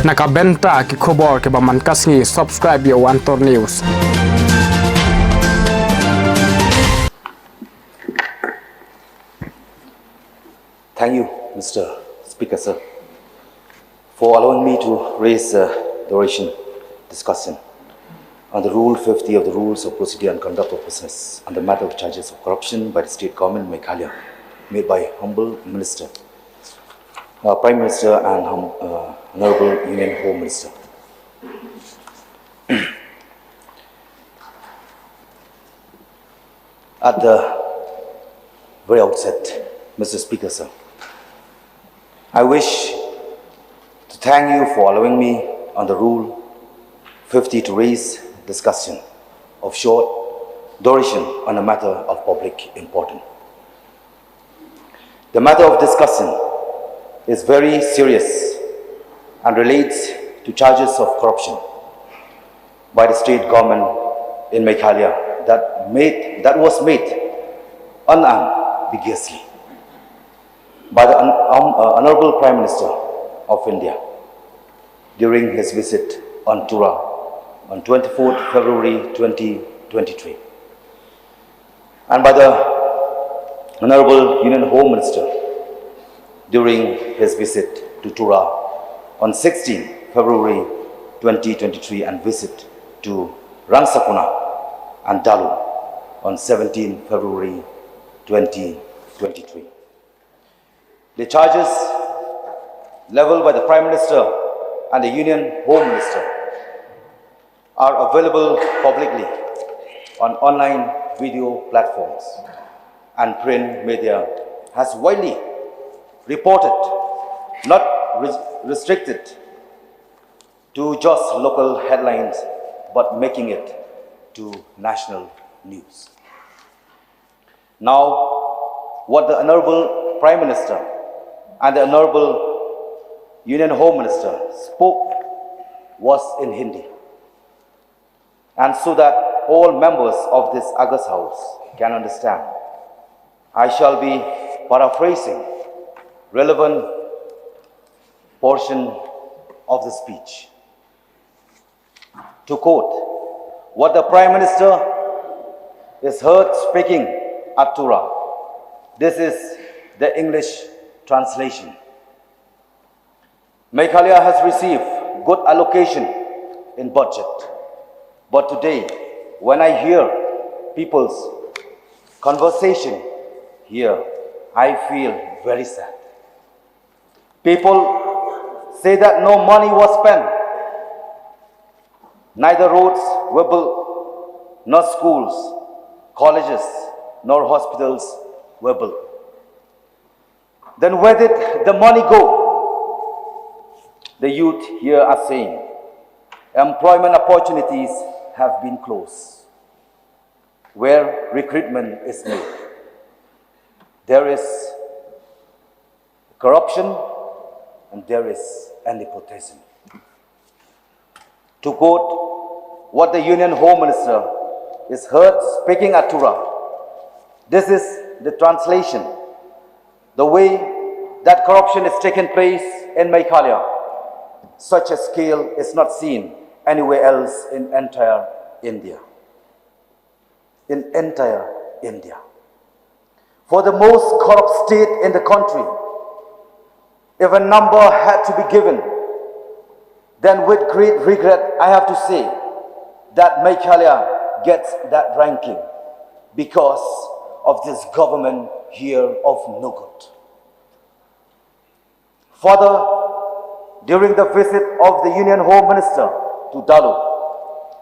Nakabenta ki khobor ke baman kasngi subscribe yo Antor News. Thank you, Mr. Speaker, sir, for allowing me to raise the oration discussion on the Rule 50 of the Rules of Procedure and Conduct of Business on the matter of charges of corruption by the state government in Meghalaya, made by Humble Minister, Prime Minister and Honorable Union Home Minister. At the very outset, Mr. Speaker, sir, I wish to thank you for allowing me on the Rule 50 to raise discussion of short duration on a matter of public importance. The matter of discussion is very serious and relates to charges of corruption by the state government in Meghalaya that was made unambiguously by the Honorable Prime Minister of India during his visit on Tura on 24th February 2023, and by the Honorable Union Home Minister during his visit to Tura on 16th February 2023 and visit to Rangsapuna and Dalu on 17th February 2023. The charges leveled by the Prime Minister and the Union Home Minister are available publicly on online video platforms, and print media has widely reported, not restricted to just local headlines, but making it to national news. Now, what the Honorable Prime Minister and the Honorable Union Home Minister spoke was in Hindi, and so that all members of this August House can understand, I shall be paraphrasing relevant portion of the speech. To quote, what the Prime Minister is heard speaking at Tura. This is the English translation. Meghalaya has received good allocation in budget, but today, when I hear people's conversation here, I feel very sad. People say that no money was spent. Neither roads were built, nor schools, colleges, nor hospitals were built. Then where did the money go? The youth here are saying, employment opportunities have been closed. Where recruitment is made, there is corruption and there is nepotism. To quote what the Union Home Minister is heard speaking at Tura, this is the translation. The way that corruption is taking place in Meghalaya, such a scale is not seen anywhere else in entire India. In entire India. For the most corrupt state in the country, if a number had to be given, then with great regret I have to say that Meghalaya gets that ranking because of this government here of no good. Further, during the visit of the Union Home Minister to Dalu,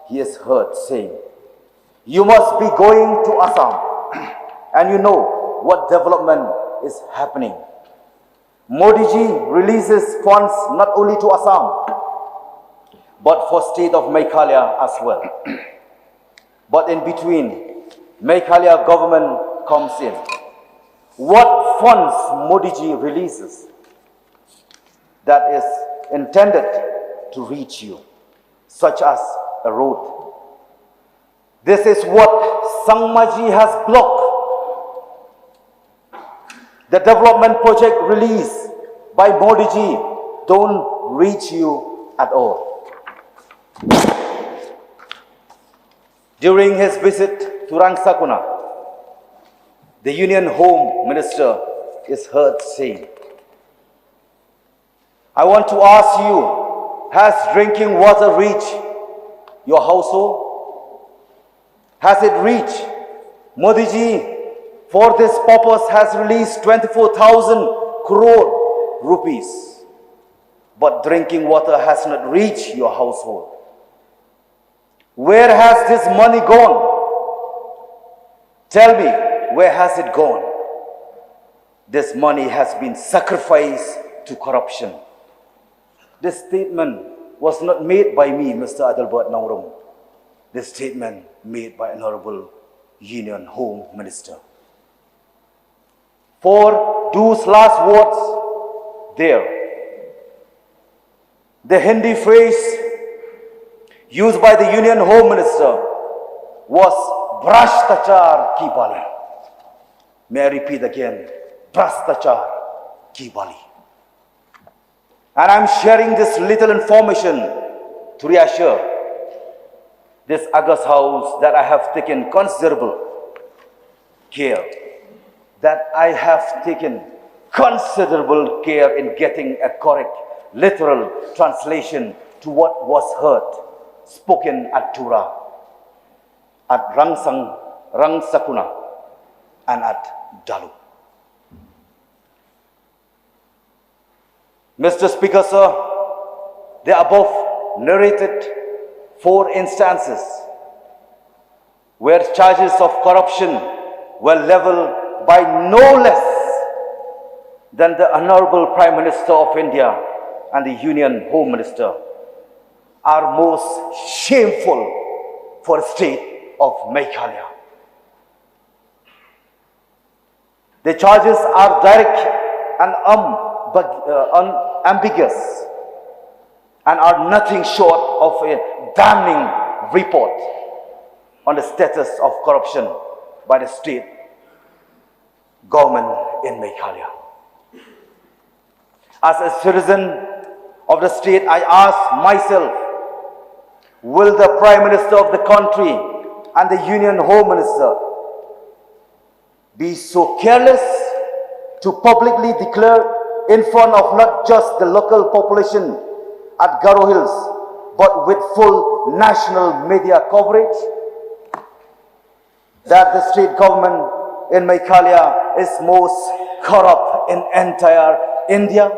he is heard saying, you must be going to Assam and you know what development is happening. Modi ji releases funds not only to Assam, but for state of Meghalaya as well. But in between, Meghalaya government comes in. What funds Modi ji releases that is intended to reach you, such as a road. This is what Sangmaji has blocked. The development project released by Modi ji don't reach you at all. During his visit to Rangsakuna, the Union Home Minister is heard saying, I want to ask you, has drinking water reached your household? Has it reached? Modi ji, for this purpose has released 24,000 crore rupees. But drinking water has not reached your household. Where has this money gone? Tell me, where has it gone? This money has been sacrificed to corruption. This statement was not made by me, Mr. Adelbert Naurum. This statement made by Honorable Union Home Minister. For those last words there, the Hindi phrase used by the Union Home Minister was Bhrashtachar ki bali. May I repeat again, Bhrashtachar ki bali. And I'm sharing this little information to reassure this August House that I have taken considerable care, in getting a correct literal translation to what was heard, spoken at Tura, at Rangsakuna, and at Dalu. Mr. Speaker, sir, the above narrated 4 instances where charges of corruption were leveled by no less than the Honorable Prime Minister of India and the Union Home Minister are most shameful for the state of Meghalaya. The charges are direct and unambiguous and are nothing short of a damning report on the status of corruption by the state government in Meghalaya. As a citizen of the state, I ask myself, will the Prime Minister of the country and the Union Home Minister be so careless to publicly declare in front of not just the local population at Garo Hills, but with full national media coverage, that the state government in Meghalaya is most corrupt in entire India?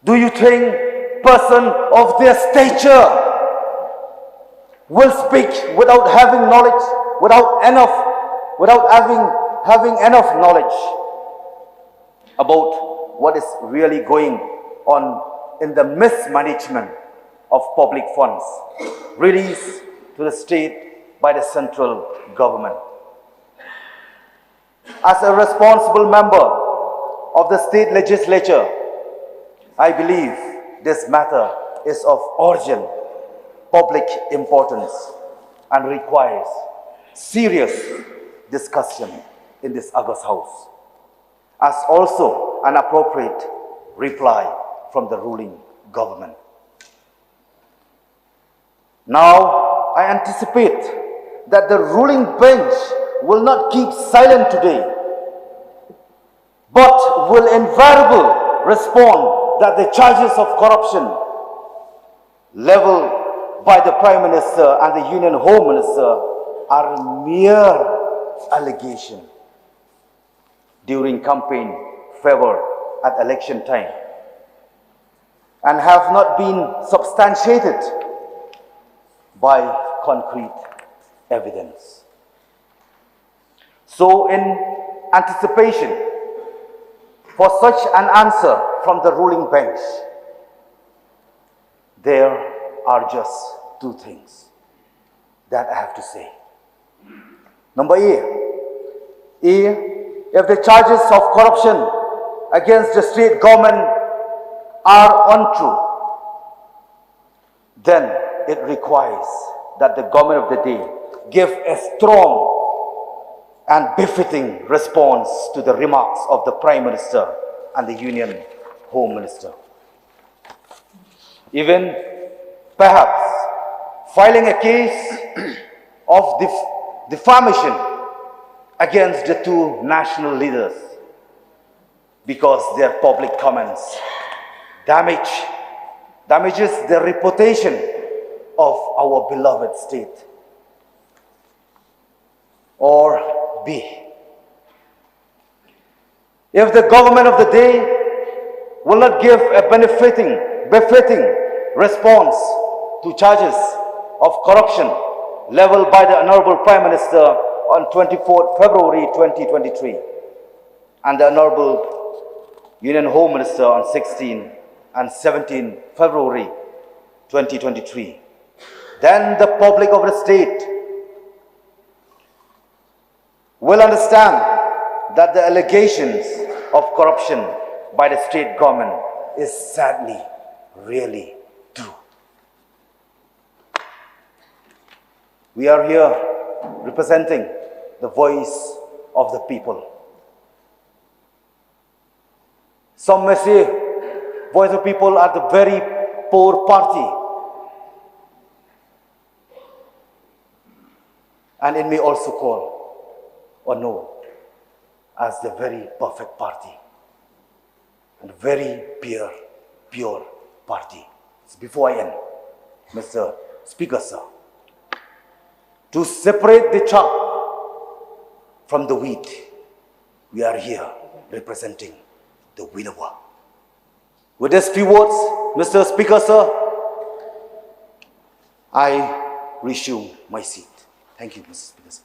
Do you think person of their stature will speak without having knowledge, without having enough knowledge about what is really going on in the mismanagement of public funds released to the state by the central government? As a responsible member of the state legislature, I believe this matter is of urgent public importance and requires serious discussion in this August House, as also an appropriate reply from the ruling government. Now, I anticipate that the ruling bench will not keep silent today, but will invariably respond that the charges of corruption leveled by the Prime Minister and the Union Home Minister are mere allegation during campaign favor at election time and have not been substantiated by concrete evidence. So, in anticipation for such an answer from the ruling bench, there are just 2 things that I have to say. Number A, if the charges of corruption against the state government are untrue, then it requires that the government of the day give a strong and befitting response to the remarks of the Prime Minister and the Union Home Minister. even perhaps filing a case of defamation against the two national leaders because their public comments damages the reputation of our beloved state. Or B, if the government of the day will not give a befitting response to charges of corruption leveled by the Honorable Prime Minister on 24th February 2023 and the Honorable Union Home Minister on 16 and 17 February 2023, then the public of the state will understand that the allegations of corruption by the state government is sadly really true. We are here representing the voice of the people. Some may say voice of people are the very poor party, and it may also call or known as the very perfect party and very pure party. So before I end, Mr. Speaker, sir, to separate the chaff from the wheat, we are here representing the winnower. With these few words, Mr. Speaker, sir, I resume my seat. Thank you, Mr. Speaker, sir.